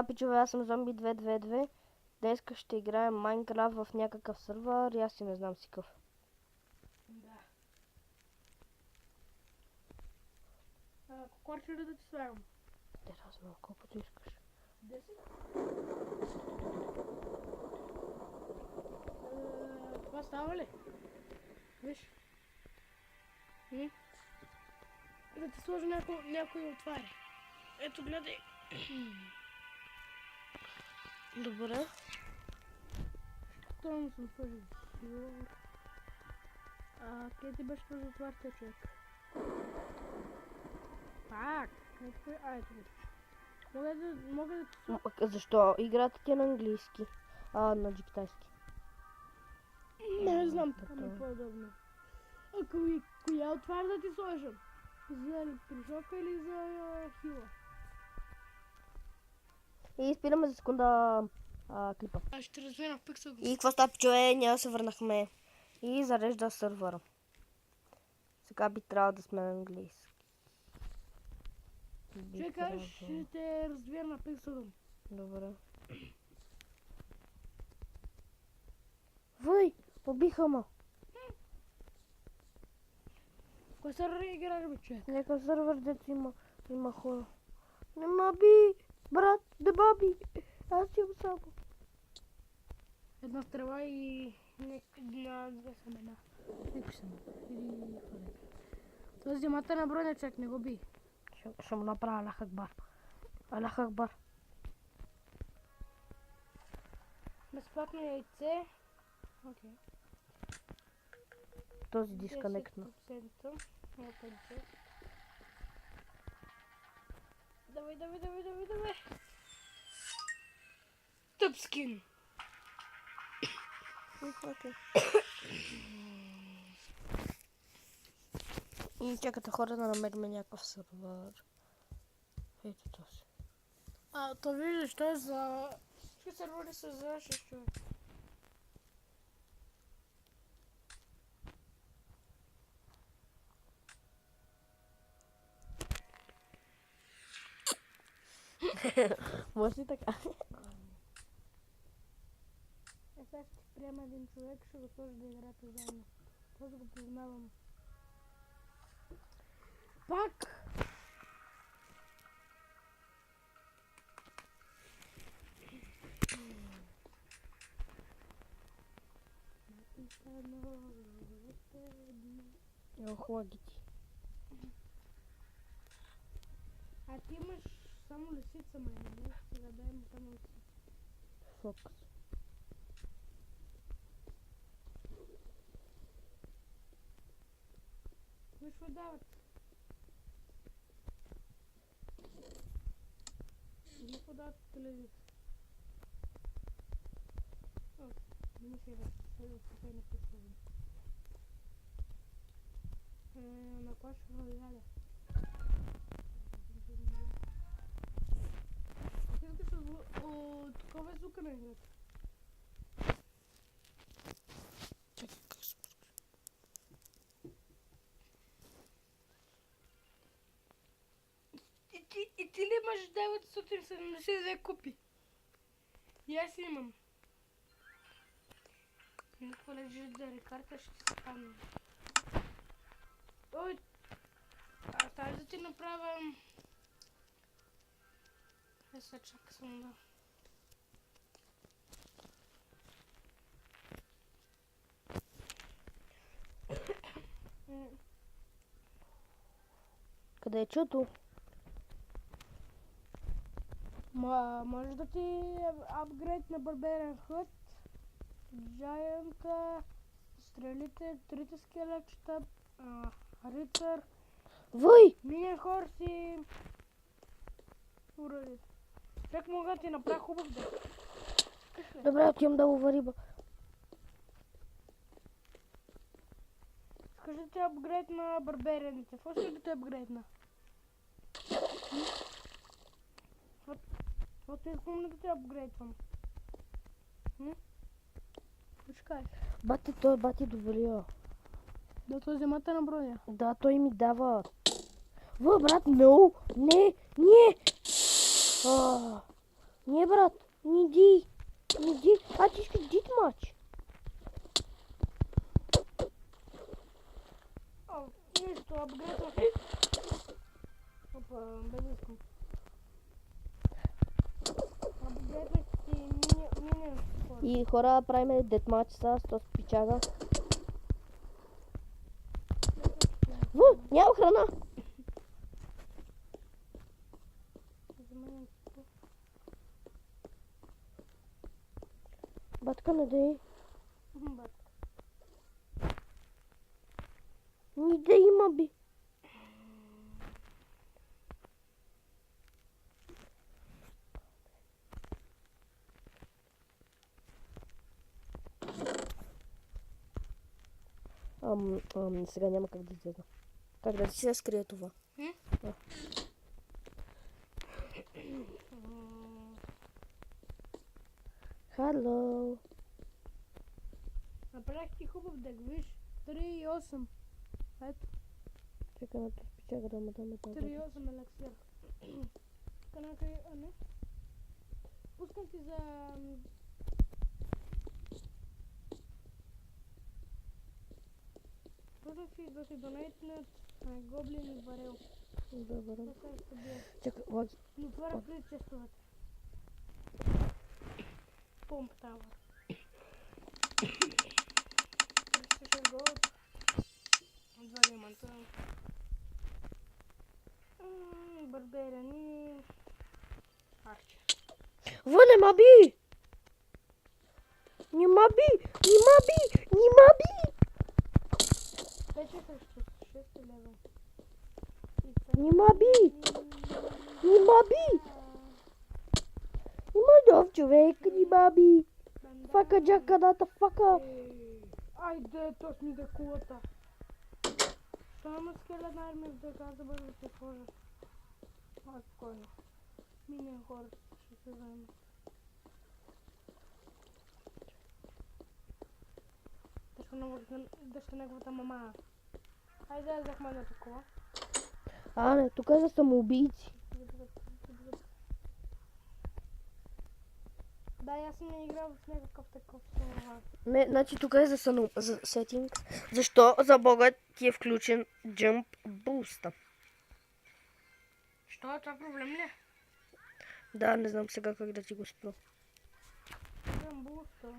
Пичове, аз съм Зомби 222. Днес ще играем Майнкрафт в някакъв сървър и аз си не знам си къв. Да. Колко ли да ти слагам? Те размал, колкото искаш. 10? Това става ли? Виж. Да ти сложа някой отваря. Ето, гледай. Добре. Точно съм сложил. Къде ти беше този отваря, човек? Пак. Ето го. Мога да ти... Защо? Играта ти е на английски. На китайски. Не знам, така ми е по-удобно. Коя отваря да ти сложам? За електрошока или за хила? И спираме за секунда клипа. Аз ще развена в пиксел. И какво става, пичове? Ние се върнахме. И зарежда сървъра. Сега би трябвало да сме на английски. Чекай, ще те развия на пиксел. Добре. Въй! Побиха ме! Кой сървър играш, бе, човек? Някакъв сървър, дето има хора. Не ма би! Брат, да баби! Аз имам само. Една стрела и на две семена. Някой семена. Или хвален. Този зимата на броня, човек, не го би. Ще му направя Аллах Акбар. Аллах Акбар. Безплатно яйце. Окей. Този дисконектна. 10%. 50. Давай. Тъп скин. Okay. И чакате хора да намерим някакъв сървър. Ето този. То виждаш, той е за... Всички сървъри са за 6 човек. Може ли така? Сега ще приема един човек, ще го сложи да играте заедно. Този го познавам. Пак! Охлагите. Ти имаш само лисица, май, не? Сега дай му само лисица. Фокус. Виж дават. Не подават телевизор. Не ми се спокойно писали. На кой ще го яде? От такова звука на играта. И ти ли имаш 972 купи? И аз имам. Никога лежиш да рекарта, ще се падне. Ой! Тази да ти направя... Сега чака само да... Къде е чуто? Може да ти апгрейд на Барберен Хът, Джайанта, стрелите, трите скелетчета, Ритър, Въй! Минен хорс и уредите. Чак мога да ти направя хубав да. Добре, отивам да лова риба. Скажи да ти апгрейд на барберените. Какво ще да ти апгрейдна? Вот искам да ти апгрейдвам. Почекай. Бати, той бати добрия. Да, той вземата на броня. Да, той ми дава. Брат, no! Не! Не, брат, не иди. Не иди. А ти искаш дит мач. О, нищо, апгрейдвах. Опа, без искам. Апгрейдвах си минимум скоро. И хора, правим дит мач с този пичага. Няма храна. Заменям си. Батка, не дай. Бат. Не да има би. Сега няма как да излезе. Как да си се скрие това? Да. Хало. Направих ти хубав дек, виж. 3,8. Ето, Чакай на този пичага да му даме това. 3,8 елексир. Канакай, а не? Пускам ти за... Пускам ти да си донейтнат гоблин и барел. Добре. Това сега ще бие. Чакай, лаги. Но това разкрит честовете. Помп тавър. Ще го... Два диаманта. Барберани. Арчер. Во, нема би! Нема би! Нема би! Нема би! Вече срещу 6 лева. Нема би! Нема би! Има дов човек, нема би! Фака джака дата, фака! Айде, точно да кулата. Що има скелетна армия в дека, да бъде да се сложа. Спокойно. Мине хора, ще се вземе. Дъща неговата мама. Айде, я взехме да такова. А, не, тук е за самоубийци. Да, аз съм не играл в някакъв такъв сървър. Не, значи тук е за сетинг. Защо за бога ти е включен Jump Boost? Що? Това проблем ли е? Да, не знам сега как да ти го спра. Имам буста.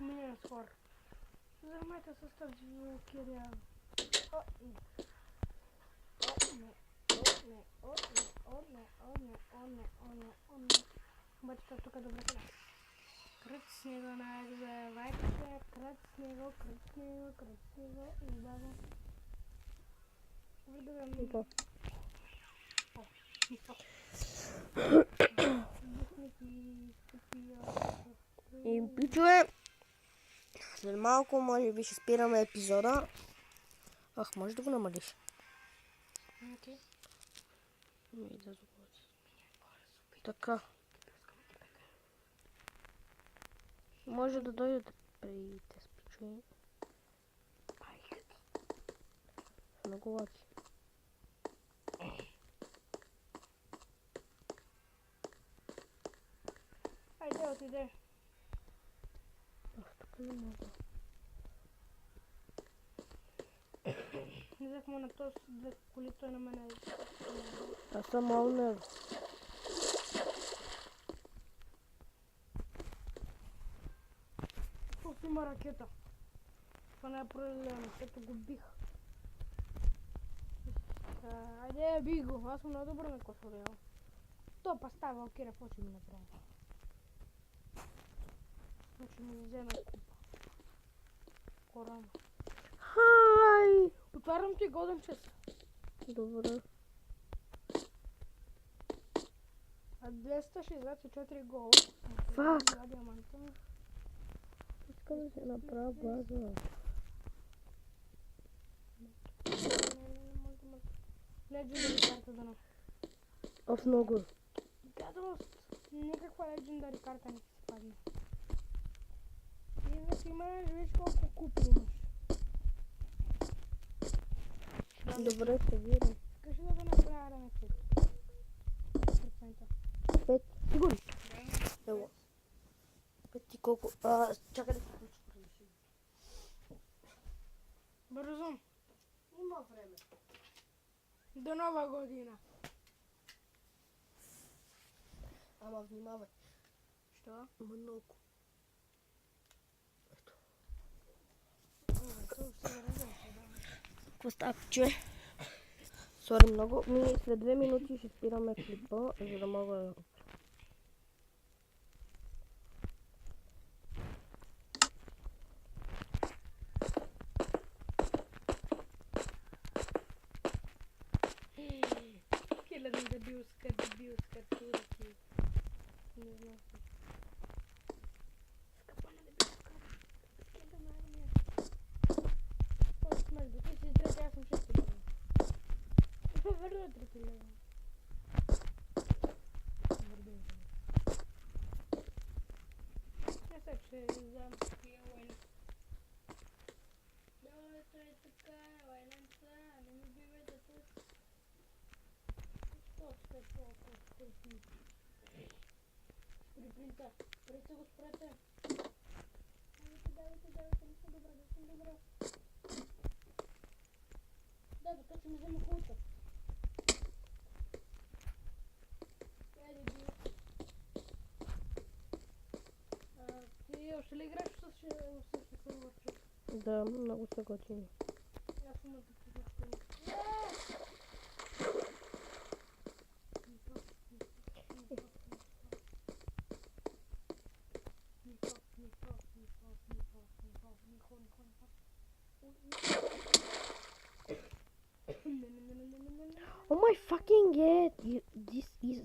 Мине с хора. Вземайте с тази кирия. О, не. Обаче това тук е добре сега. Кръц снега на завайките, кръц снега и баба. Видовем. И пичове, след малко може би ще спираме епизода. Ах, може да го намалиш. Окей. Така. Може да дойдат при те спичове. Много лаки. Айде, отиде. Ах, тук не мога. Не взехме на този две коли, той на мене. Аз съм малнер. Тук има ракета. Това не е проблем, като го бих. Айде, бих го. Аз съм много добър на косореал. То па става, окей, какво ще ми направи? Значи ми вземе купа. Корона. Хай! Отварям ти годен час. Добре. 264 гол. Фак! Два диаманта. Искам да си направя база. Legendary карта да на. Оф, много. Гадост! Никаква legendary карта не ти се падне. И да си имаш, виж колко купи имаш. Добре, ще видим. Кажи Чакай да се включи. Бързо. Има време. До нова година. Ама внимавай. Що? Много. Какво става, че? Сори много. След 2 минути ще спираме клипа, за да мога да го... Килен дебилска, турки. Не знам. Скъпа на дебилска. Скинта на армия. Колко смеш, ти си трети, аз съм 6 лева. Върна 3 лева. Не се, че вземам такива война. Долето е така, войната, не ми бивайте тук. Точка толкова вкусни. Припринта. Спрете го, спрете. Давайте, не съм добра. Да, бе, той ще ми взема хулата. Ти още ли играеш с същия сървърче? Да, много са готини. Аз съм на такива стени. Oh my fucking god! This is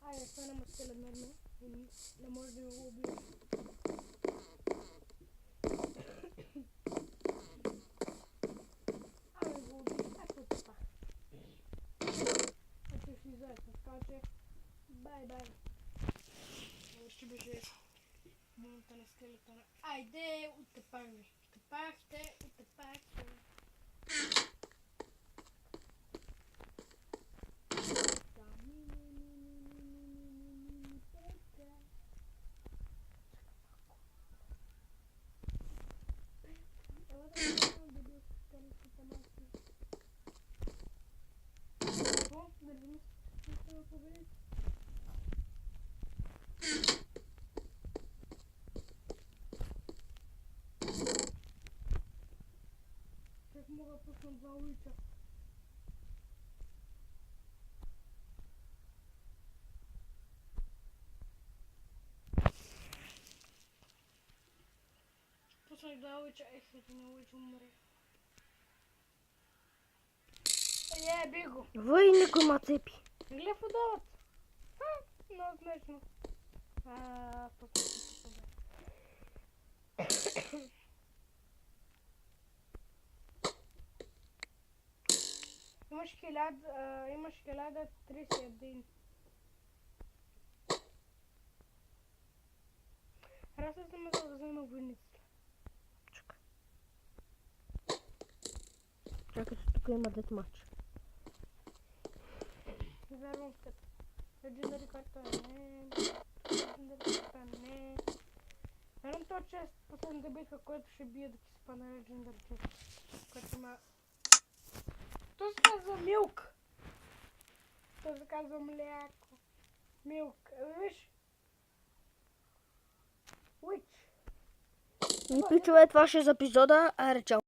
Айде, стана маскела над мен и не може да го убие. Ами го убие, ако това. Ето ще излезе, така че бай. Ще беше момента на скелетона. Айде, утепахте. Как мога да пуснам два улица? Пуснах два улица, след на улица умре. Би го! Вой, никой ма цепи. Глед водолът! Много смешно. Имаш 1031. Харесва се ме да взема войницата. Чакай, че тук има детмач. Вярвам в теб. Legendary карта не. Вярвам това чест, последната битка, която ще бие да ти спане Legendary чест. Което има... То се казва милк. То се казва мляко. Милк. Виж? Witch. И пичове, това ще е за епизода. Аре, чао.